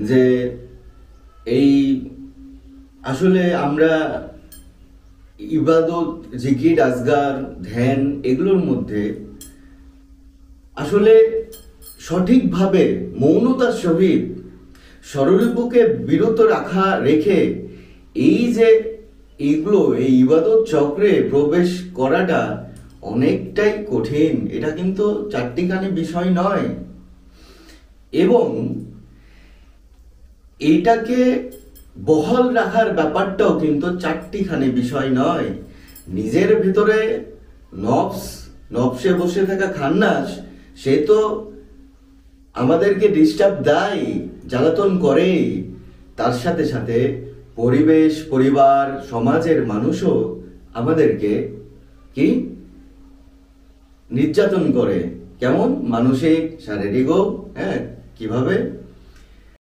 যে এই আসলে আমরা ইবাদত, জিকির, আজগার, ধ্যান এগুলোর মধ্যে আসলে সঠিকভাবে মৌনতার সহিত স্বরলিপুকে বিরত রেখে এই যে এই ইবাদত চক্রে প্রবেশ করাটা অনেকটাই কঠিন। এটা কিন্তু চারটিখানি বিষয় নয়, এবং এইটাকে বহাল রাখার ব্যাপারটাও কিন্তু চারটিখানি বিষয় নয়। নিজের ভিতরে নফসে বসে থাকা খান্নাস, সে তো আমাদেরকে ডিস্টার্ব দেয়, জ্বালাতন করে। তার সাথে সাথে পরিবেশ, পরিবার, সমাজের মানুষও আমাদেরকে কি নির্যাতন করে। কেমন? মানসিক, শারীরিক, কিভাবে